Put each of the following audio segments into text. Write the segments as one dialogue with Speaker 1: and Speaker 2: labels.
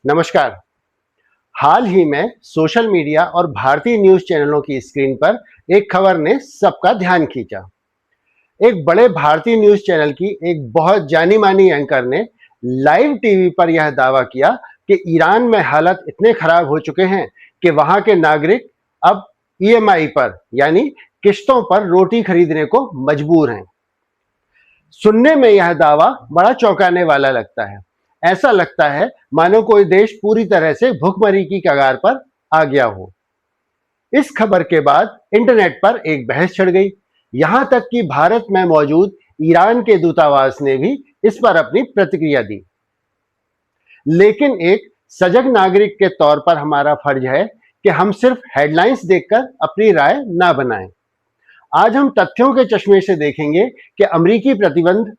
Speaker 1: नमस्कार। हाल ही में social media और भारतीय न्यूज चैनलों की स्क्रीन पर एक खबर ने सबका ध्यान खींचा। एक बड़े भारतीय न्यूज चैनल की एक बहुत जानी मानी एंकर ने लाइव टीवी पर यह दावा किया कि ईरान में हालत इतने खराब हो चुके हैं कि वहां के नागरिक अब ईएमआई पर यानी किश्तों पर रोटी खरीदने को मजबूर हैं। सुनने में यह दावा बड़ा चौंकाने वाला लगता है। ऐसा लगता है मानो कोई देश पूरी तरह से भुखमरी की कगार पर आ गया हो। इस खबर के बाद इंटरनेट पर एक बहस छिड़ गई। यहां तक कि भारत में मौजूद ईरान के दूतावास ने भी इस पर अपनी प्रतिक्रिया दी। लेकिन एक सजग नागरिक के तौर पर हमारा फर्ज है कि हम सिर्फ हेडलाइंस देखकर अपनी राय ना बनाएं। आज हम तथ्यों के चश्मे से देखेंगे कि अमेरिकी प्रतिबंध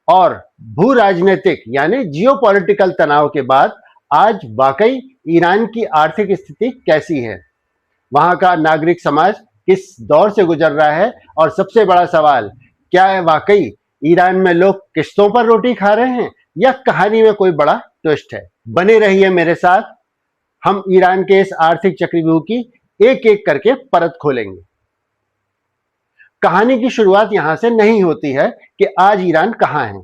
Speaker 1: और भू राजनीतिक यानी जियोपॉलिटिकल तनाव के बाद आज वाकई ईरान की आर्थिक स्थिति कैसी है, वहां का नागरिक समाज किस दौर से गुजर रहा है और सबसे बड़ा सवाल, क्या है वाकई ईरान में लोग किश्तों पर रोटी खा रहे हैं या कहानी में कोई बड़ा ट्विस्ट है। बने रहिए मेरे साथ, हम ईरान के इस आर्थिक चक्रव्यूह की एक एक करके परत खोलेंगे। कहानी की शुरुआत यहां से नहीं होती है कि आज ईरान कहां है।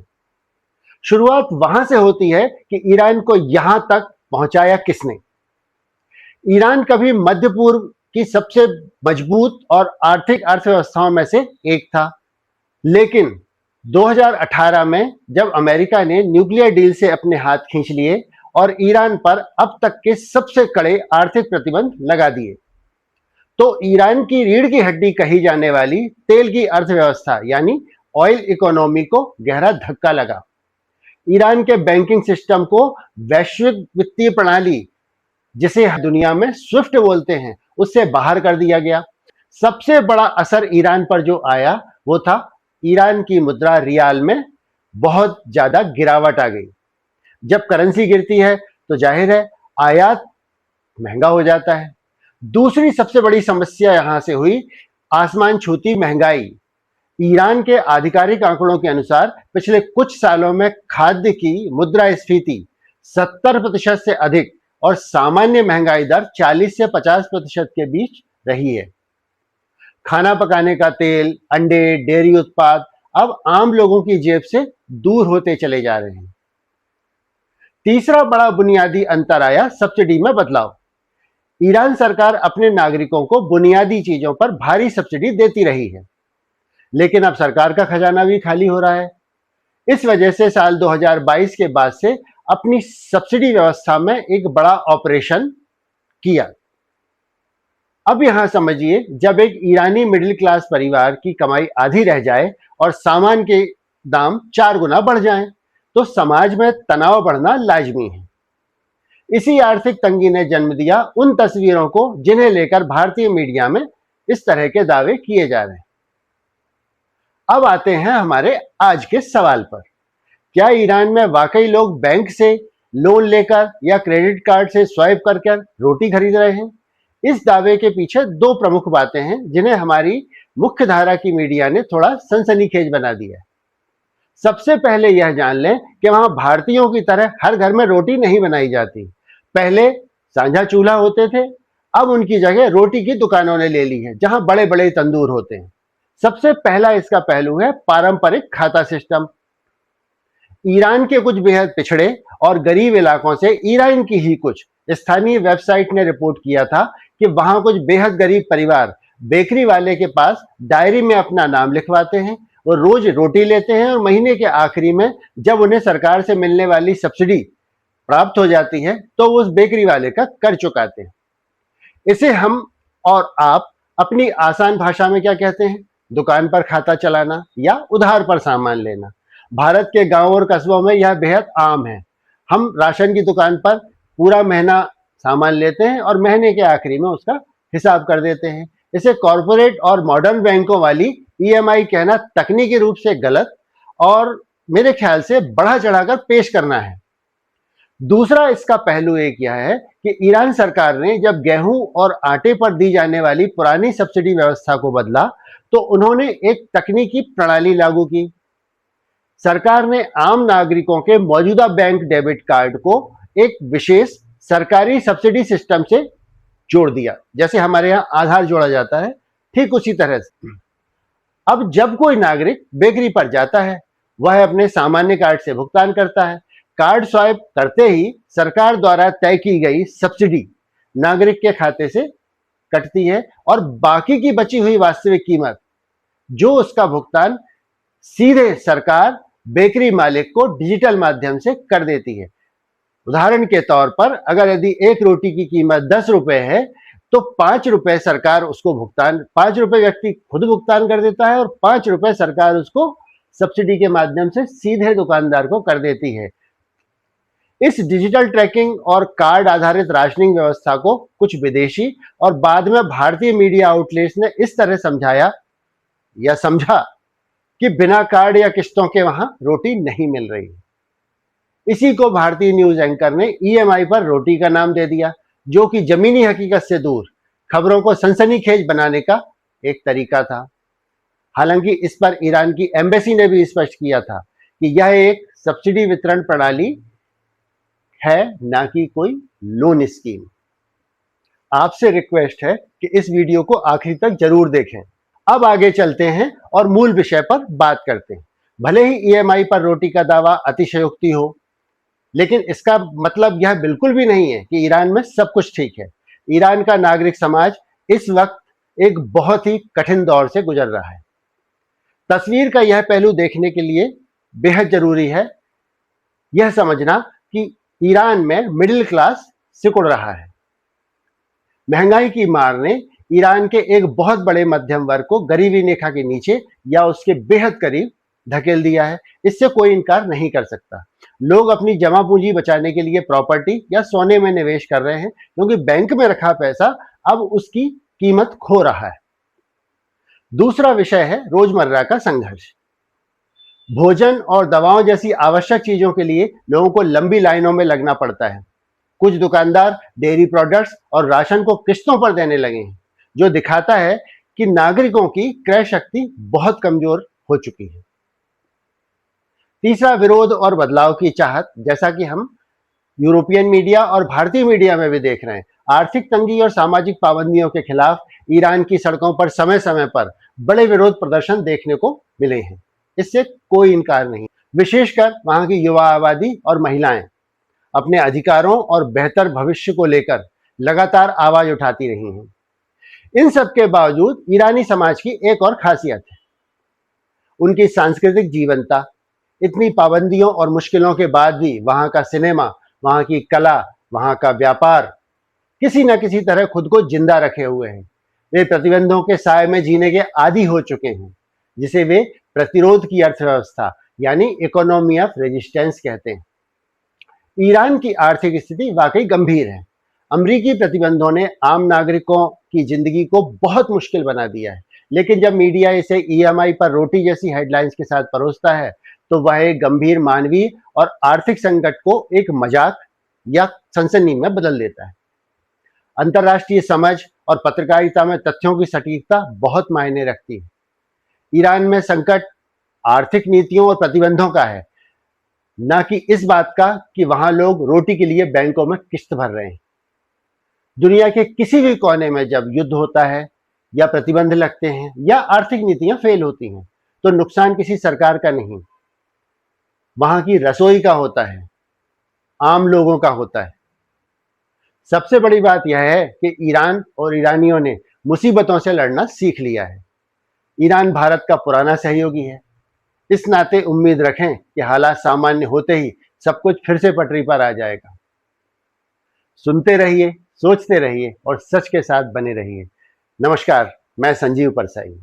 Speaker 1: शुरुआत वहां से होती है कि ईरान को यहां तक पहुंचाया किसने। ईरान कभी मध्य पूर्व की सबसे मजबूत और आर्थिक अर्थव्यवस्थाओं में से एक था, लेकिन 2018 में जब अमेरिका ने न्यूक्लियर डील से अपने हाथ खींच लिए और ईरान पर अब तक के सबसे कड़े आर्थिक प्रतिबंध लगा दिए, तो ईरान की रीढ़ की हड्डी कही जाने वाली तेल की अर्थव्यवस्था यानी ऑयल इकोनॉमी को गहरा धक्का लगा। ईरान के बैंकिंग सिस्टम को वैश्विक वित्तीय प्रणाली, जिसे दुनिया में स्विफ्ट बोलते हैं, उससे बाहर कर दिया गया। सबसे बड़ा असर ईरान पर जो आया वो था ईरान की मुद्रा रियाल में बहुत ज्यादा गिरावट आ गई। जब करेंसी गिरती है तो जाहिर है आयात महंगा हो जाता है। दूसरी सबसे बड़ी समस्या यहां से हुई आसमान छूती महंगाई। ईरान के आधिकारिक आंकड़ों के अनुसार पिछले कुछ सालों में खाद्य की मुद्रास्फीति 70% से अधिक और सामान्य महंगाई दर 40 से 50% के बीच रही है। खाना पकाने का तेल, अंडे, डेयरी उत्पाद अब आम लोगों की जेब से दूर होते चले जा रहे हैं। तीसरा बड़ा बुनियादी अंतर आया सब्सिडी में बदलाव। ईरान सरकार अपने नागरिकों को बुनियादी चीजों पर भारी सब्सिडी देती रही है, लेकिन अब सरकार का खजाना भी खाली हो रहा है। इस वजह से साल 2022 के बाद से अपनी सब्सिडी व्यवस्था में एक बड़ा ऑपरेशन किया। अब यहां समझिए, जब एक ईरानी मिडिल क्लास परिवार की कमाई आधी रह जाए और सामान के दाम 4 गुना बढ़ जाएं, तो समाज में तनाव बढ़ना लाजमी है। इसी आर्थिक तंगी ने जन्म दिया उन तस्वीरों को जिन्हें लेकर भारतीय मीडिया में इस तरह के दावे किए जा रहे हैं। अब आते हैं हमारे आज के सवाल पर। क्या ईरान में वाकई लोग बैंक से लोन लेकर या क्रेडिट कार्ड से स्वाइप कर रोटी खरीद रहे हैं? इस दावे के पीछे दो प्रमुख बातें हैं जिन्हें हमारी मुख्य धारा की मीडिया ने थोड़ा सनसनीखेज बना दिया है। सबसे पहले यह जान लें कि वहां भारतीयों की तरह हर घर में रोटी नहीं बनाई जाती। पहले साझा चूल्हा होते थे, अब उनकी जगह रोटी की दुकानों ने ले ली है, जहां बड़े बड़े तंदूर होते हैं। सबसे पहला इसका पहलू है पारंपरिक खाता सिस्टम। ईरान के कुछ बेहद पिछड़े और गरीब इलाकों से ईरान की ही कुछ स्थानीय वेबसाइट ने रिपोर्ट किया था कि वहां कुछ बेहद गरीब परिवार बेकरी वाले के पास डायरी में अपना नाम लिखवाते हैं, वो रोज रोटी लेते हैं और महीने के आखिरी में जब उन्हें सरकार से मिलने वाली सब्सिडी प्राप्त हो जाती है तो वो उस बेकरी वाले का कर चुकाते हैं। इसे हम और आप अपनी आसान भाषा में क्या कहते हैं? दुकान पर खाता चलाना या उधार पर सामान लेना। भारत के गांव और कस्बों में यह बेहद आम है। हम राशन की दुकान पर पूरा महीना सामान लेते हैं और महीने के आखिरी में उसका हिसाब कर देते हैं। इसे कॉरपोरेट और मॉडर्न बैंकों वाली ईएमआई कहना तकनीकी रूप से गलत और मेरे ख्याल से बढ़ा चढ़ाकर पेश करना है। दूसरा इसका पहलू एक यह है कि ईरान सरकार ने जब गेहूं और आटे पर दी जाने वाली पुरानी सब्सिडी व्यवस्था को बदला तो उन्होंने एक तकनीकी प्रणाली लागू की। सरकार ने आम नागरिकों के मौजूदा बैंक डेबिट कार्ड को एक विशेष सरकारी सब्सिडी सिस्टम से जोड़ दिया, जैसे हमारे यहाँ आधार जोड़ा जाता है, ठीक उसी तरह से। अब जब कोई नागरिक बेकरी पर जाता है, वह अपने सामान्य कार्ड से भुगतान करता है। कार्ड स्वाइप करते ही सरकार द्वारा तय की गई सब्सिडी नागरिक के खाते से कटती है और बाकी की बची हुई वास्तविक कीमत, जो उसका भुगतान सीधे सरकार बेकरी मालिक को डिजिटल माध्यम से कर देती है। उदाहरण के तौर पर अगर यदि एक रोटी की कीमत 10 रुपए है, तो 5 रुपए सरकार उसको भुगतान, 5 रुपए व्यक्ति खुद भुगतान कर देता है और 5 रुपए सरकार उसको सब्सिडी के माध्यम से सीधे दुकानदार को कर देती है। इस डिजिटल ट्रैकिंग और कार्ड आधारित राशनिंग व्यवस्था को कुछ विदेशी और बाद में भारतीय मीडिया आउटलेट्स ने इस तरह समझाया या समझा कि बिना कार्ड या किस्तों के वहां रोटी नहीं मिल रही। इसी को भारतीय न्यूज एंकर ने ईएमआई पर रोटी का नाम दे दिया, जो कि जमीनी हकीकत से दूर खबरों को सनसनीखेज बनाने का एक तरीका था। हालांकि इस पर ईरान की एम्बेसी ने भी स्पष्ट किया था कि यह एक सब्सिडी वितरण प्रणाली है, ना कि कोई लोन स्कीम। आपसे रिक्वेस्ट है कि इस वीडियो को आखिरी तक जरूर देखें। अब आगे चलते हैं और मूल विषय पर बात करते हैं। भले ही ईएमआई पर रोटी का दावा अतिशयोक्ति हो, लेकिन इसका मतलब यह बिल्कुल भी नहीं है कि ईरान में सब कुछ ठीक है। ईरान का नागरिक समाज इस वक्त एक बहुत ही कठिन दौर से गुजर रहा है। तस्वीर का यह पहलू देखने के लिए बेहद जरूरी है यह समझना कि ईरान में मिडिल क्लास सिकुड़ रहा है। महंगाई की मार ने ईरान के एक बहुत बड़े मध्यम वर्ग को गरीबी रेखा के नीचे या उसके बेहद करीब धकेल दिया है। इससे कोई इनकार नहीं कर सकता। लोग अपनी जमा पूंजी बचाने के लिए प्रॉपर्टी या सोने में निवेश कर रहे हैं, क्योंकि बैंक में रखा पैसा अब उसकी कीमत खो रहा है। दूसरा विषय है रोजमर्रा का संघर्ष। भोजन और दवाओं जैसी आवश्यक चीजों के लिए लोगों को लंबी लाइनों में लगना पड़ता है। कुछ दुकानदार डेयरी प्रोडक्ट्स और राशन को किस्तों पर देने लगे हैं, जो दिखाता है कि नागरिकों की क्रय शक्ति बहुत कमजोर हो चुकी है। तीसरा, विरोध और बदलाव की चाहत, जैसा कि हम यूरोपियन मीडिया और भारतीय मीडिया में भी देख रहे हैं। आर्थिक तंगी और सामाजिक पाबंदियों के खिलाफ ईरान की सड़कों पर समय समय पर बड़े विरोध प्रदर्शन देखने को मिले हैं, इससे कोई इनकार नहीं। विशेषकर वहां की युवा आबादी और महिलाएं अपने अधिकारों और बेहतर भविष्य को लेकर लगातार आवाज उठाती रही हैं। इन सब के बावजूद ईरानी समाज की एक और खासियत है, उनकी सांस्कृतिक जीवंतता। इतनी पाबंदियों और मुश्किलों के बाद भी वहां का सिनेमा, वहां की कला, वहां का व्यापार किसी न किसी तरह खुद को जिंदा रखे हुए हैं। वे प्रतिबंधों के साए में जीने के आदी हो चुके हैं, जिसे वे प्रतिरोध की अर्थव्यवस्था यानी इकोनॉमी ऑफ रेजिस्टेंस कहते हैं। ईरान की आर्थिक स्थिति वाकई गंभीर है। अमेरिकी प्रतिबंधों ने आम नागरिकों की जिंदगी को बहुत मुश्किल बना दिया है, लेकिन जब मीडिया इसे ईएमआई पर रोटी जैसी हेडलाइंस के साथ परोसता है, तो वह एक गंभीर मानवीय और आर्थिक संकट को एक मजाक या सनसनी में बदल देता है। अंतर्राष्ट्रीय समझ और पत्रकारिता में तथ्यों की सटीकता बहुत मायने रखती है। ईरान में संकट आर्थिक नीतियों और प्रतिबंधों का है, न कि इस बात का कि वहां लोग रोटी के लिए बैंकों में किस्त भर रहे हैं। दुनिया के किसी भी कोने में जब युद्ध होता है या प्रतिबंध लगते हैं या आर्थिक नीतियां फेल होती हैं, तो नुकसान किसी सरकार का नहीं, वहां की रसोई का होता है, आम लोगों का होता है। सबसे बड़ी बात यह है कि ईरान और ईरानियों ने मुसीबतों से लड़ना सीख लिया है। ईरान भारत का पुराना सहयोगी है। इस नाते उम्मीद रखें कि हालात सामान्य होते ही सब कुछ फिर से पटरी पर आ जाएगा। सुनते रहिए, सोचते रहिए और सच के साथ बने रहिए। नमस्कार, मैं संजीव परसाई।